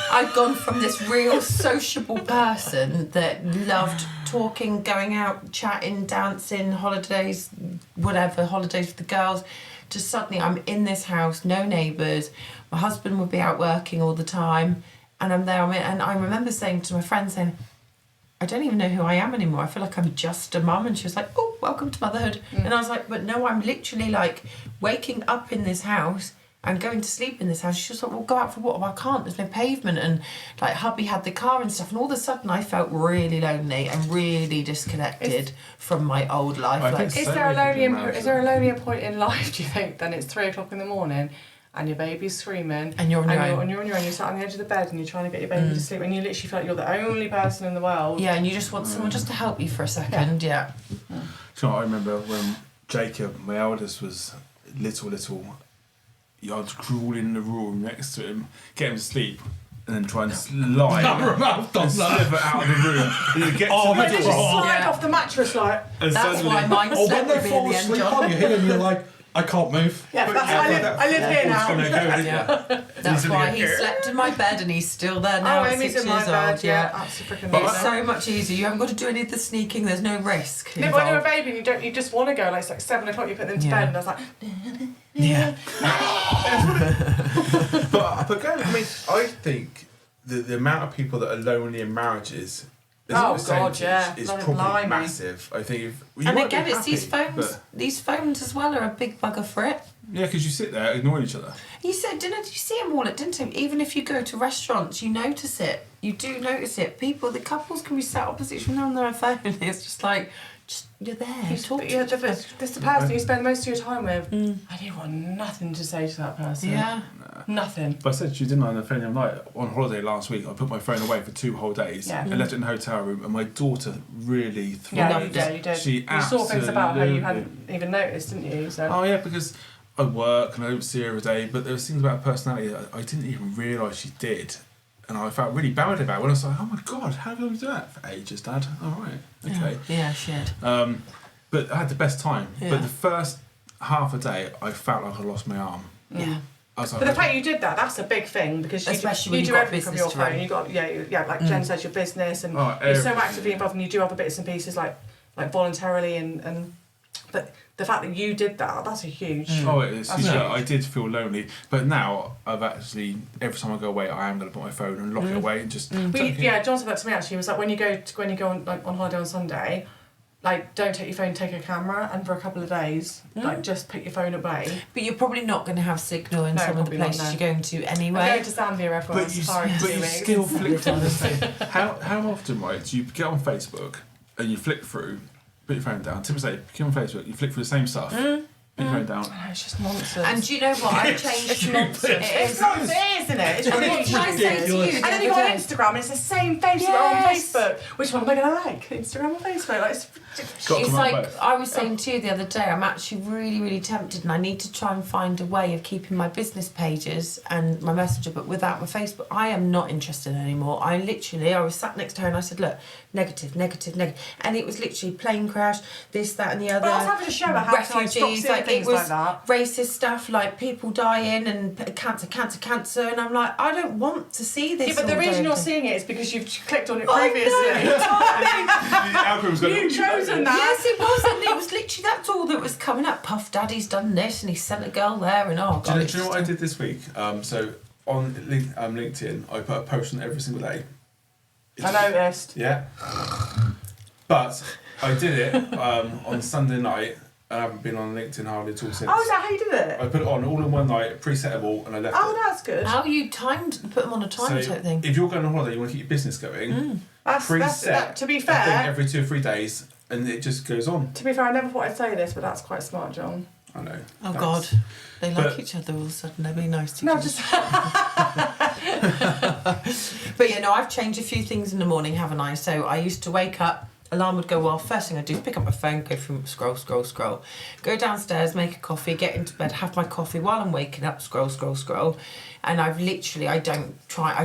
I'd gone from this real sociable person that loved talking, going out, chatting, dancing, holidays with the girls, to suddenly I'm in this house, no neighbours. My husband would be out working all the time, and I'm there. And I remember saying to my friend, I don't even know who I am anymore. I feel like I'm just a mum. And she was like, "Oh, welcome to motherhood." And I was like, "But no, I'm literally like waking up in this house and going to sleep in this house." She was like, "Well, go out for what?" "Well, I can't. There's no pavement." And like hubby had the car and stuff. And all of a sudden I felt really lonely and really disconnected from my old life. I Like, think Is so there a many people lonelier? Is there a lonelier point in life? Do you think than it's 3 o'clock in the morning, and your baby's screaming, And you're on your own. and you're on your own. You're sat on the edge of the bed, and you're trying to get your baby to sleep, and you literally feel like you're the only person in the world. yeah, and you just want someone just to help you for a second. Yeah. So I remember when Jacob, my eldest, was little, I'd crawl in the room next to him, get him to sleep, and then try and slide I've done and that. slither out of the room. And he'd get Oh, to my the They door, just slide Yeah. off the mattress like. and That's suddenly, why mine Or when slept they with me in fall the end, asleep John. on you, and you're like, I can't move. Yeah, that's I live here now. Gonna go, isn't Yeah. it? That's He's why gonna he go, slept in my bed and he's still there now Oh, at Amy's 6 in my years bed. old. Yeah, absolutely freaking It's amazing. so much easier. You haven't got to do any of the sneaking. There's no risk. No, but when you're a involved. baby, and you just want to go. Like it's like 7 o'clock. You put them to Yeah. bed, and I was like, Yeah. But going, I think the amount of people that are lonely in marriages, as a Oh, percentage, God, yeah. is Bloody probably blimey. massive. I think if you And might again, be it's these happy, phones. but- These phones as well are a big bugger for it. Yeah, because you sit there ignoring each other. You said, did you see them all at dinner time? Even if you go to restaurants, you notice it. You do notice it. The couples can be sat opposite each other on their phone. It's just like, you're there. That's the person you spend most of your time with. And you want nothing to say to that person. Yeah. Nothing. But I said to you, didn't I, on the phone the other night, on holiday last week, I put my phone away for 2 whole days. Yeah. I left it in the hotel room, and my daughter really Yeah, thrived. you did. She You saw things about her you absolutely- hadn't even noticed, didn't you? So. Oh yeah, because I work and I don't see her every day, but there was things about her personality that I didn't even realise she did. And I felt really bad about it when I was like, oh my God, how have you been doing that for ages, Dad? All right, okay. Yeah, shit. But I had the best time. Yeah. But the first half a day, I felt like I lost my arm. Yeah. I was like, But the fact you did that's a big thing because Especially you when do you've got everything from business your to phone. run. You got like Jen says, your business, and Oh, you're so everything. actively involved, and you do other bits and pieces like voluntarily and. But the fact that you did that's a huge. oh, it is. That's Yeah, huge. I did feel lonely. But now, I've actually, every time I go away, I am going to put my phone and lock it away and just... John said that to me actually. He was like, when you go on holiday on Sunday, like don't take your phone, take a camera, and for a couple of days, like just put your phone away. But you're probably not going to have signal in No, some of the probably not, places no. you're going to I'm anyway. going to Zambia, everyone. But you, Sorry, but you 2 weeks. still flick through this thing. How often, right, do you get on Facebook and you flick through, put your phone down, typically you get on Facebook, you flick through the same stuff, put your phone down. No, it's just nonsense. And do you know what? I've changed. it's nonsense, isn't it? It's And really what can I say to ridiculous. you? And then you go on Instagram and it's the same face on Facebook. Which one am I going to like? Instagram or Facebook? Like, Got to It's come out like both. I was saying to you the other day, I'm actually really, really tempted, and I need to try and find a way of keeping my business pages and my Messenger, but without my Facebook. I am not interested anymore. I was sat next to her and I said, look, negative, and it was literally plane crash, this, that, and the other. But I was having to show her how to stop refugees, seeing like it things was like that. racist stuff, like people dying and cancer, and I'm like, I don't want to see this. Yeah, but the all reason day. you're seeing it is because you've clicked on it I previously. The algorithm's going, You've chosen that. Yes, it was, and it was literally that's all that was coming up. Puff Daddy's done this, and he sent a girl there, and oh god. Do you know what I did this week? So on LinkedIn, I put a post on every single day. I noticed. Yeah. But I did it on Sunday night, and I haven't been on LinkedIn hardly at all since. Oh, is that how you did it? I put it on all in one night, presettable, and I left Oh, it. that's good. How you put them on a timer type thing? If you're going on holiday, you want to keep your business going, preset. To be a thing fair, every 2 or 3 days, and it just goes on. I never thought I'd say this, but that's quite smart, John. I know. Oh Thanks. god, they like But- each other all of a sudden. They're being nice to each No, other. just But yeah, no, I've changed a few things in the morning, haven't I? So I used to wake up, alarm would go off. First thing I do is pick up my phone, go through, scroll, go downstairs, make a coffee, get into bed, have my coffee while I'm waking up, scroll. And I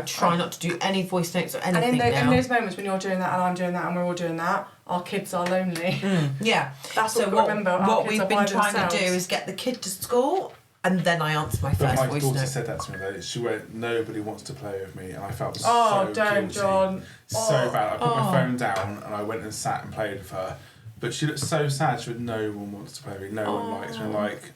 try not to do any voice notes or anything and in now. those moments when you're doing that and I'm doing that and we're all doing that, our kids are lonely. Yeah. That's So what we've got to remember. Our what kids we've are been by trying to do themselves. is get the kid to school, and then I answer my But first my voice daughter note. said that to me though. She went, nobody wants to play with me, and I felt Oh, so don't, guilty. John. So bad. I put my phone down and I went and sat and played with her. But she looked so sad. She went, no one wants to play with me. No one likes me. I'm like,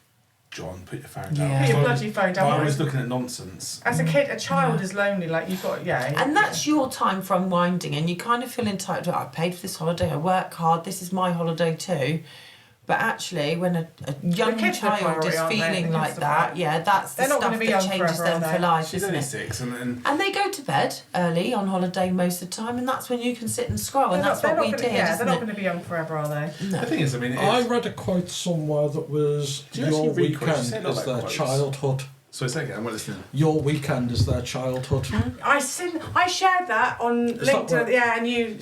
John, put your phone down. Yeah. Put your So bloody phone down. I was looking at nonsense. As a kid, a child is lonely. Like you've got, And that's your time for unwinding, and you kind of feel entitled. I paid for this holiday. I work hard. This is my holiday too. But actually, when a young kids are child priority, is aren't they? feeling The like kids are that, priority. yeah, that's the They're not stuff gonna be that young changes forever, them are for they? life, She's isn't only it? 6, and And they go to bed early on holiday most of the time, and that's when you can sit and scroll, and that's what we did. Yeah, isn't they're not it? going to be young forever, are they? No. the thing is, I mean, I read a quote somewhere that was Do you your actually read quotes? You weekend say a lot is like their quotes. childhood. so say again, I'm not listening. Your weekend is their childhood. I shared that on that LinkedIn. what- Yeah, and you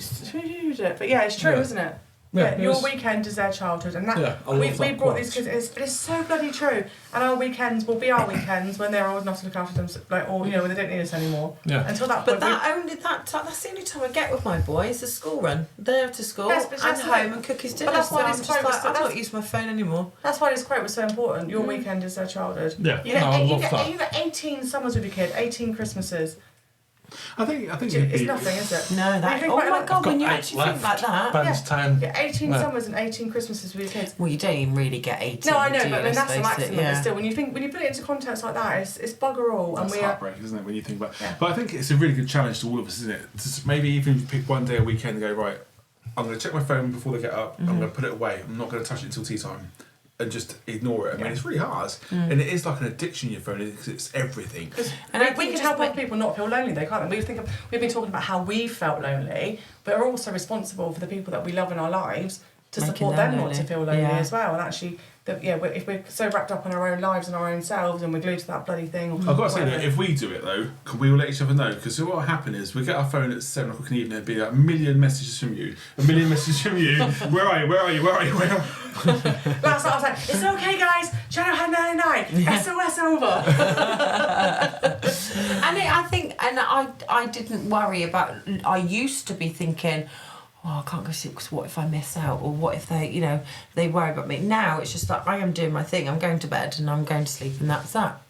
did it, but yeah, it's true, Yeah. isn't it? Yeah, your it's- weekend is their childhood, and that Yeah, I love we that brought quote. these kids. But it's so bloody true. And our weekends will be our weekends when they're old enough to look after them, like, or when they don't need us anymore. Yeah. Until that But point, that's the only time I get with my boys, the school run. They're to school Yes, but and that's home it. and cook his But dinner. that's So why I'm this just quote like, was- I that's- don't use my phone anymore. that's why this quote was so important. Your weekend is their childhood. Yeah, You no, I get, love that. you get 18 summers with your kid, 18 Christmases. I think It's you'd be, nothing, is it? No, When you that. think Oh about my it, god, when you Got 8 actually think like left. that. Ben's 10. Yeah, 18 Yeah. summers and 18 Christmases with your kids. Well, you don't even really get 18. No, I know, do you? but I mean, Let's that's the face it, maximum. yeah. But still, when you put it into context like that, it's bugger all. that's And we are. heartbreaking, isn't it, when you think about it? Yeah. But I think it's a really good challenge to all of us, isn't it? To maybe even pick one day a weekend and go, right, I'm going to check my phone before they get up, I'm going to put it away, I'm not going to touch it until tea time. And just ignore it. I mean, it's really hard. And it is like an addiction, your phone, because it's everything. And I we think can just help when- other people not feel lonely, though, can't we? We've been talking about how we felt lonely, but we're also responsible for the people that we love in our lives to Making support them them not lonely. to feel lonely Yeah. as well. And actually, if we're so wrapped up in our own lives and our own selves and we're glued to that bloody thing. Or I've got to say whatever. that if we do it though, we will let each other know, because what will happen is we get our phone at 7 o'clock in the evening, there'll be like a million messages from you, where are you, where are you, where are you, where are you? Last night I was like, it's okay guys, channel had 99, SOS over. And I didn't worry about. I used to be thinking, oh, I can't go sleep because what if I miss out, or what if they worry about me. Now it's just like I am doing my thing. I'm going to bed and I'm going to sleep, and that's that.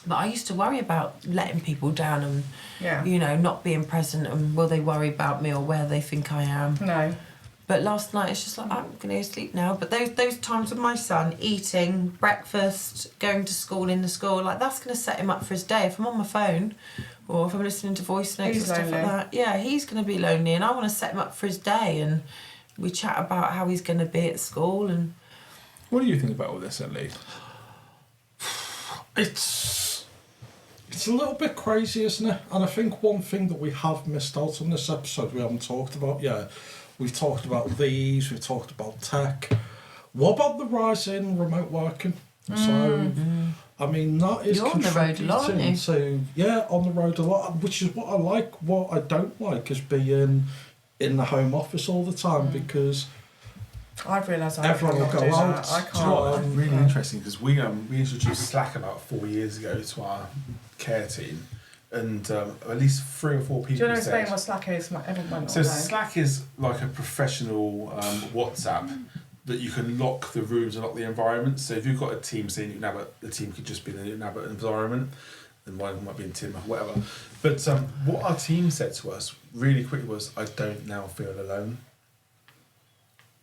But I used to worry about letting people down and not being present, and will they worry about me or where they think I am. No. But last night it's just like, I'm going to go sleep now. But those times with my son, eating, breakfast, going to school, in the school, like that's going to set him up for his day. If I'm on my phone or if I'm listening to voice notes He's and stuff lonely. like that, yeah, he's going to be lonely, and I want to set him up for his day. And we chat about how he's going to be at school. And What do you think about all this, Ellie? It's a little bit crazy, isn't it? And I think one thing that we have missed out on this episode we haven't talked about yet. We've talked about these, we've talked about tech. What about the rise in remote working? So, I mean, that is You're on the road a lot, aren't you? to, yeah, on the road a lot, which is what I like. What I don't like is being in the home office all the time, because I've realised I everyone will cannot go do out. that. I Do you know what? can't. That's really interesting, because we introduced Slack about 4 years ago to our care team, and at least 3 or 4 people Do you want to said. explain what Slack is? Everyone might not So know. Slack is like a professional WhatsApp that you can lock the rooms and lock the environment. So if you've got a team, say Newton Abbott, the team could just be in the Newton Abbott environment, and one might be in Tim or whatever. But what our team said to us really quickly was, I don't now feel alone.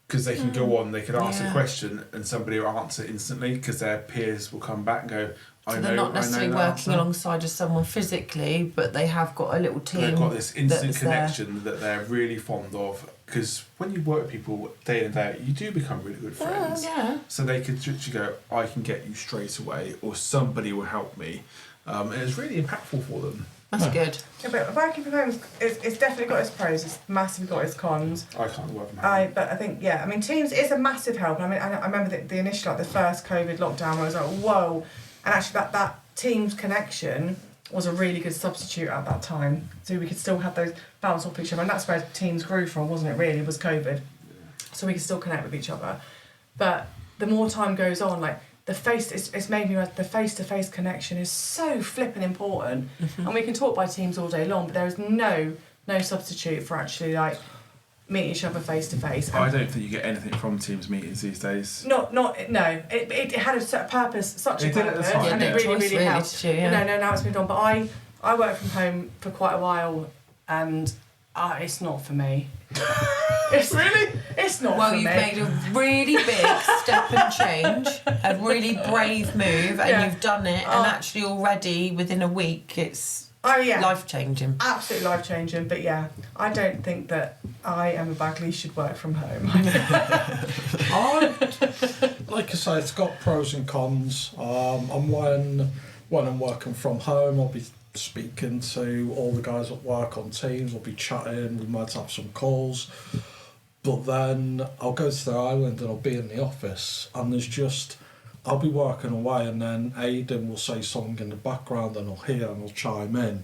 Because they can go on, they can ask a question and somebody will answer instantly, because their peers will come back and go, so they're not necessarily working alongside of someone physically, but they have got a little team. They've got this instant that's connection that they're really fond of. Because when you work with people day in and day out, you do become really good friends. Yeah. So they could literally go, I can get you straight away, or somebody will help me. And it's really impactful for them. That's good. Yeah, but working from home, it's definitely got its pros, it's massively got its cons. I can't work from home. But I think, I mean, Teams is a massive help. I mean, I remember the initial, like the first COVID lockdown, where I was like, whoa. And actually that Teams connection was a really good substitute at that time. So we could still have those bounce off each other. And that's where Teams grew from, wasn't it, really, was COVID. So we could still connect with each other. But the more time goes on, like, it's made me realize the face-to-face connection is so flipping important. And we can talk by Teams all day long, but there is no substitute for actually, like, meet each other face-to-face. I don't think you get anything from Teams meetings these days. No. It had a purpose, such a It did at the purpose, time. and Yeah, it no really, choice really helped. to do, yeah. No, now it's moved on. But I worked from home for quite a while, and it's not for me. It's not Well, for you've me. made a really big step and change, a really brave move, and Yeah. you've done it. And actually, already within a week, it's Oh yeah, life changing. absolutely life changing. But yeah, I don't think that I, Emma Bagley, should work from home. Like I say, it's got pros and cons. And when I'm working from home, I'll be speaking to all the guys at work on Teams. We'll be chatting. We might have some calls. But then I'll go to the island and I'll be in the office, and I'll be working away, and then Aidan will say something in the background, and I'll hear and I'll chime in.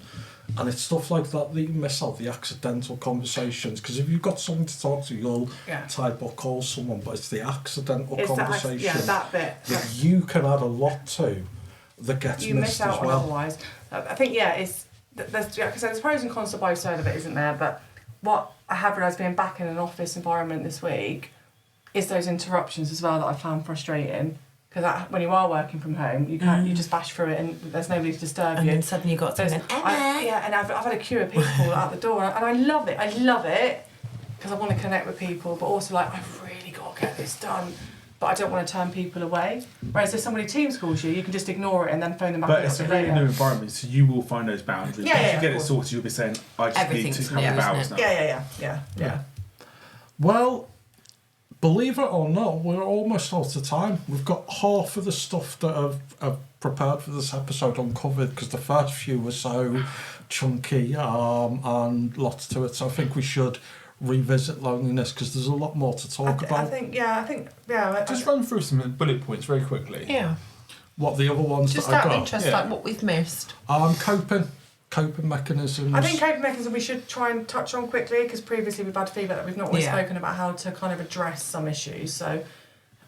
And it's stuff like that you miss out, the accidental conversations. Because if you've got someone to talk to, you'll type or call someone, but it's the accidental conversation that bit. that you can add a lot to that gets You missed miss out as on well. otherwise. I think there's pros and cons to both sides of it, isn't there? But what I have realised being back in an office environment this week is those interruptions as well that I found frustrating. Because when you are working from home, you can't you just bash through it and there's nobody to disturb And you. then suddenly you got There's- something. and I've had a queue of people out the door, and I love it because I want to connect with people, but also like I've really got to get this done. But I don't want to turn people away. Whereas if somebody Teams calls you, you can just ignore it and then phone them back. But it's a really new environment, so you will find those boundaries. Yeah, Once yeah, you get of it course. sorted, you'll be saying, I just need Everything's to have new, hours isn't now. Yeah. Well, believe it or not, we're almost out of time. We've got half of the stuff that I've prepared for this episode uncovered, because the first few were so chunky and lots to it. So I think we should revisit loneliness because there's a lot more to talk about. I think, yeah. Just run through some bullet points very quickly. Yeah. What the other ones Just that I out of got? interest, Yeah. like what we've missed. Coping mechanisms. I think coping mechanisms we should try and touch on quickly because previously we've had feedback that we've not always Yeah. spoken about how to kind of address some issues. So,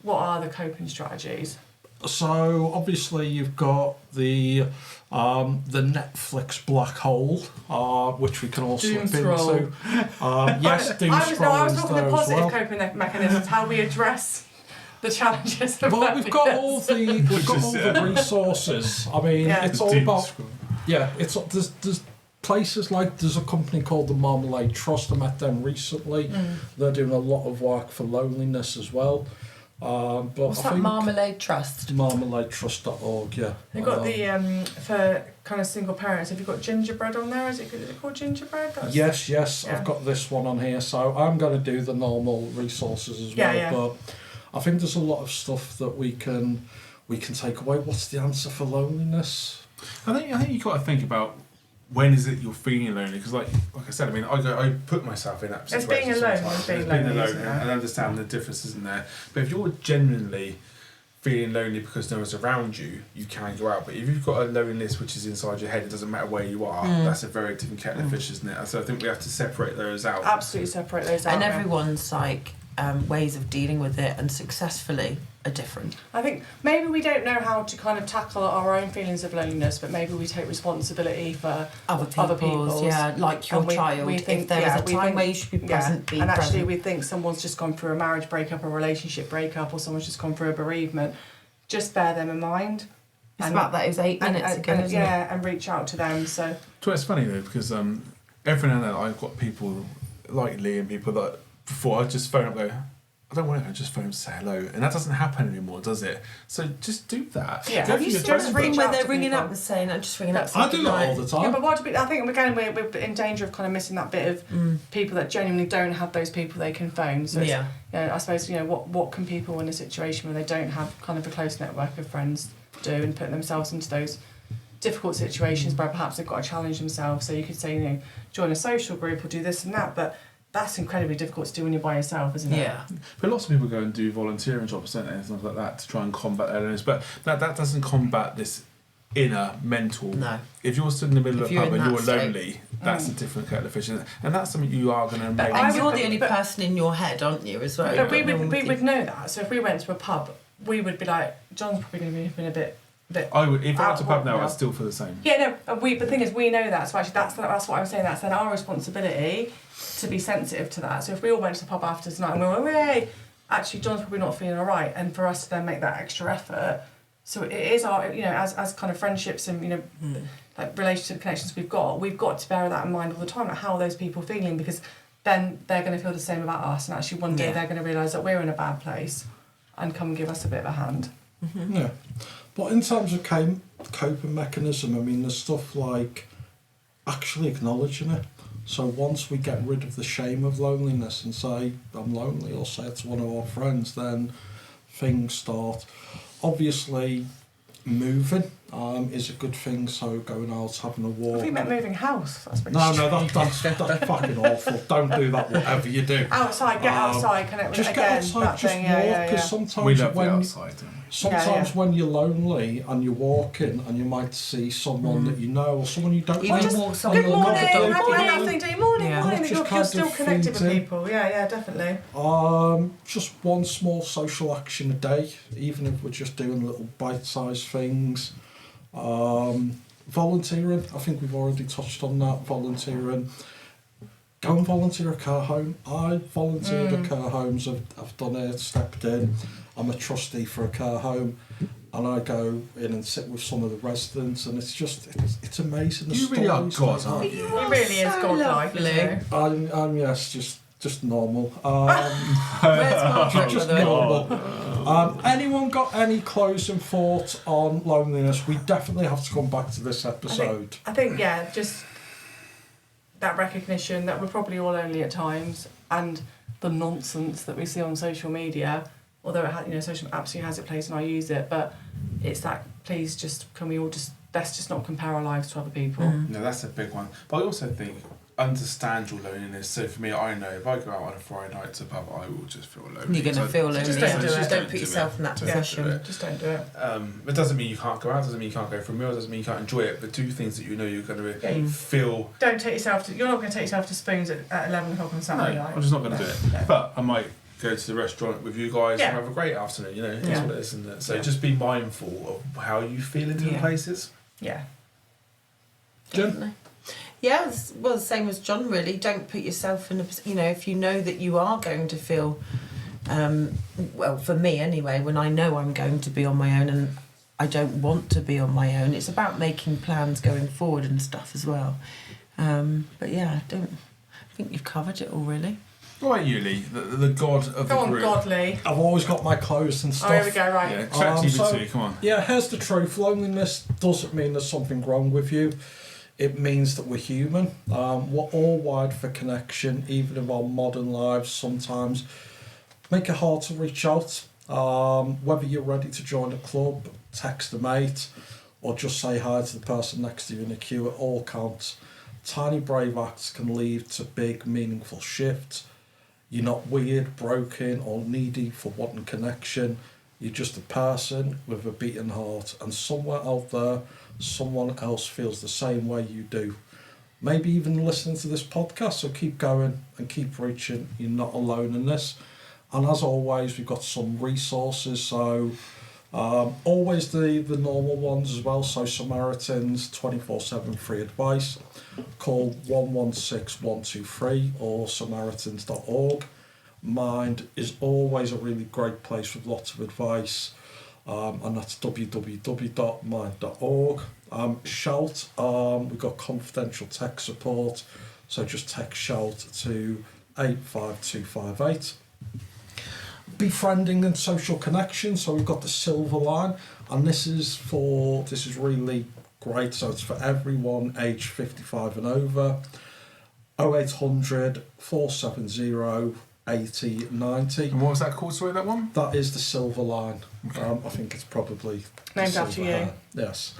what are the coping strategies? So obviously you've got the Netflix black hole, which we can all Doom slip scroll. into. Yes, doom I was scroll is looking there at as positive well. coping mechanisms, how we address the challenges of Well, we've got all loneliness. the resources. I mean, Yeah. it's all about there's places like there's a company called the Marmalade Trust. I met them recently. They're doing a lot of work for loneliness as well. But What's I that think Marmalade Trust? marmaladetrust.org, yeah. They've got the for kind of single parents. Have you got gingerbread on there? Is it called gingerbread? Yes, Yeah. I've got this one on here, so I'm going to do the normal resources as well. Yeah. But I think there's a lot of stuff that we can take away. What's the answer for loneliness? I think you got to think about when is it you're feeling lonely? Because like I said, I mean, I put myself in that It's situation being alone, sometimes. it's being It's being lonely, alone, isn't it? and understand the difference isn't there. But if you're genuinely feeling lonely because no one's around you, you can go out. But if you've got a loneliness which is inside your head, it doesn't matter where you are. That's a very different kettle of fish, isn't it? So I think we have to separate those out. Absolutely separate those out. And yeah. everyone's like ways of dealing with it and successfully are different. I think maybe we don't know how to kind of tackle our own feelings of loneliness, but maybe we take responsibility for Other people's. Yeah, like your And child. we think, if there is a we time think- where you should be yeah, present, be and actually present. we think someone's just gone through a marriage breakup, a relationship breakup, or someone's just gone through a bereavement. Just bear them in mind. It's about that. It was 8 minutes ago, isn't it? Yeah, and reach out to them. So It's funny though because every now and then I've got people like Lee and people that before I just phone up and go, I don't want to just phone to say hello, and that doesn't happen anymore, does it? So just do that. Yeah. Go Have for you your seen just phone that reach thing book. where out they're to ringing people. up and saying, I'm just ringing up? I do that all the yeah, time. but I think we're in danger of kind of missing that bit of people that genuinely don't have those people they can phone. So it's, Yeah. I suppose what can people in a situation where they don't have kind of a close network of friends do, and put themselves into those difficult situations where perhaps they've got to challenge themselves. So you could say, join a social group or do this and that, but that's incredibly difficult to do when you're by yourself, isn't it? Yeah. But lots of people go and do volunteering jobs, don't they, and things like that to try and combat their loneliness. But that doesn't combat this inner mental. No. If you're stood in the middle If of a you're pub in and that you're state. lonely, that's a different kettle of fish, and that's something you are going to make. I And would- you're the only but- person in your head, aren't you, as well? But we No one would think- know that. So if we went to a pub, we would be like, John's probably going to be been a bit. I would, if I went to a pub now, Yeah. I'd still feel the same. Yeah, no. But the thing is, we know that. So actually, that's what I'm saying. That's then our responsibility to be sensitive to that. So if we all went to the pub after tonight and we were, hey, actually, John's probably not feeling all right, and for us to then make that extra effort. So it is our, as kind of friendships and like relationship connections we've got to bear that in mind all the time. Like, how are those people feeling? Because then they're going to feel the same about us, and actually one day they're going to realise that we're in a bad place, and come and give us a bit of a hand. Yeah. But in terms of coping mechanism, I mean, there's stuff like actually acknowledging it. So once we get rid of the shame of loneliness and say, I'm lonely, or say it to one of our friends, then things start. Obviously, moving is a good thing, so going out, having a I walk. think you meant moving house. That's pretty No, that's fucking awful. Don't do that, whatever you do. Outside, get outside, connect with Just again. get outside, that just thing, walk, because sometimes We love when the outside, don't we? sometimes when you're lonely and you're walking and you might see someone that you know or someone you don't Even know. just walk and someone Good you'll morning, look at them, happy morning. nothing day, morning, Yeah. morning. Just You're kind still of connected with feeds in. people. Yeah, definitely. Just one small social action a day, even if we're just doing little bite-sized things. Volunteering, I think we've already touched on that. Volunteering. Go and volunteer at care home. I volunteered at care homes. I've done it, stepped in. I'm a trustee for a care home, and I go in and sit with some of the residents, and it's amazing. The You really are stories God, they aren't have. you? He really is so godlike, lovely. isn't he? I'm yes, just normal. Where's Margaret, Just by the way? normal. Anyone got any closing thoughts on loneliness? We definitely have to come back to this episode. I think just that recognition that we're probably all lonely at times, and the nonsense that we see on social media. Although social absolutely has its place and I use it, but it's that let's just not compare our lives to other people. No, that's a big one. But I also think understand your loneliness. So for me, I know if I go out on a Friday night to a pub, I will just feel lonely. You're going to feel lonely. just don't do it. Just don't put yourself in that position. Just don't do it. It doesn't mean you can't go out, doesn't mean you can't go for a meal, doesn't mean you can't enjoy it, but do things that you know you're going to feel. Don't take yourself to. You're not going to take yourself to Spoons at 11 o'clock on Saturday night. I'm just not going to do it. No. But I might go to the restaurant with you guys Yeah. and have a great afternoon. You know, that's Yeah. what it is, isn't it? So just be mindful of how you feel in different places. Yeah. Definitely. Yeah, well, the same as John, really. Don't put yourself in a, if you know that you are going to feel, well, for me anyway, when I know I'm going to be on my own and I don't want to be on my own, it's about making plans going forward and stuff as well. But yeah, I think you've covered it all, really. What about you, Lee? The god of Go the on, group. Godly. I've always got my clothes and stuff. Oh, here we go, right. Yeah, ChatGPT, come on. Yeah, here's the truth. Loneliness doesn't mean there's something wrong with you. It means that we're human. We're all wired for connection, even in our modern lives sometimes. Make it hard to reach out. Whether you're ready to join a club, text a mate, or just say hi to the person next to you in a queue, it all counts. Tiny brave acts can lead to big, meaningful shifts. You're not weird, broken, or needy for wanting connection. You're just a person with a beating heart, and somewhere out there, someone else feels the same way you do. Maybe even listening to this podcast, so keep going and keep reaching. You're not alone in this. And as always, we've got some resources, so always the normal ones as well. So Samaritans 24/7 free advice. Call 116123 or samaritans.org. Mind is always a really great place with lots of advice. And that's www.mind.org. Shout, we've got confidential tech support, so just text Shout to 85258. Befriending and social connection, so we've got the silver line, and this is really great, so it's for everyone aged 55 and over. 0800 470 8090. And what was that called, sorry, that one? That is the silver line. I think it's probably Named after you. hair. Yes.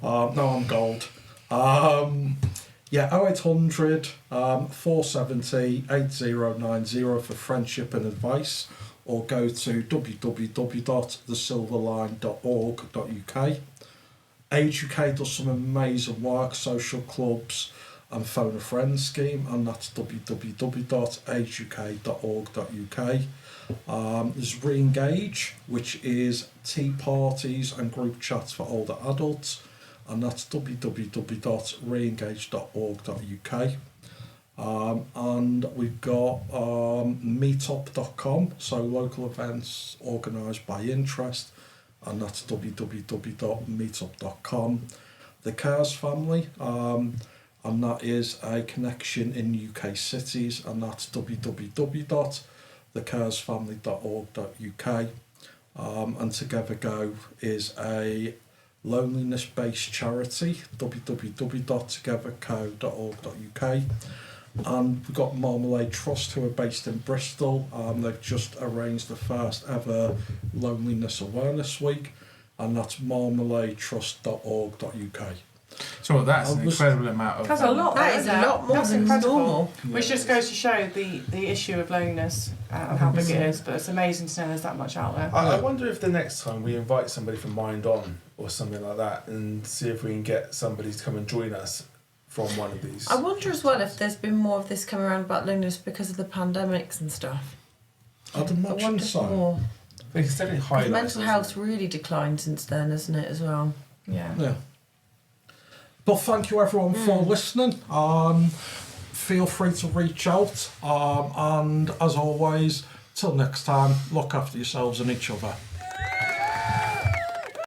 No, I'm gold. 0800 470 8090 for friendship and advice, or go to www.thesilverline.org.uk. Age UK does some amazing work, social clubs and phone a friend scheme, and that's www.ageuk.org.uk. There's Re-engage, which is tea parties and group chats for older adults, and that's www.reengage.org.uk. And we've got meetup.com, so local events organised by interest, and that's www.meetup.com. The Cares Family, and that is a connection in UK cities, and that's www.thecaresfamily.org.uk. And Together Go is a loneliness-based charity, www.togetherco.org.uk. And we've got Marmalade Trust, who are based in Bristol. They've just arranged the first ever Loneliness Awareness Week, and that's marmaladetrust.org.uk. So that's an incredible amount of... That's a lot. That is a lot more That's than incredible. normal. Which just goes to show the issue of loneliness and how big it is. But it's amazing to know there's that much out there. I wonder if the next time we invite somebody from Mind On or something like that, and see if we can get somebody to come and join us from one of these. I wonder as well if there's been more of this coming around about loneliness because of the pandemics and stuff. I'd I imagine wonder so. more. It's definitely Because highlights. mental health's really declined since then, isn't it, as well? Yeah. Yeah. But thank you everyone for listening. Feel free to reach out. And as always, till next time, look after yourselves and each other.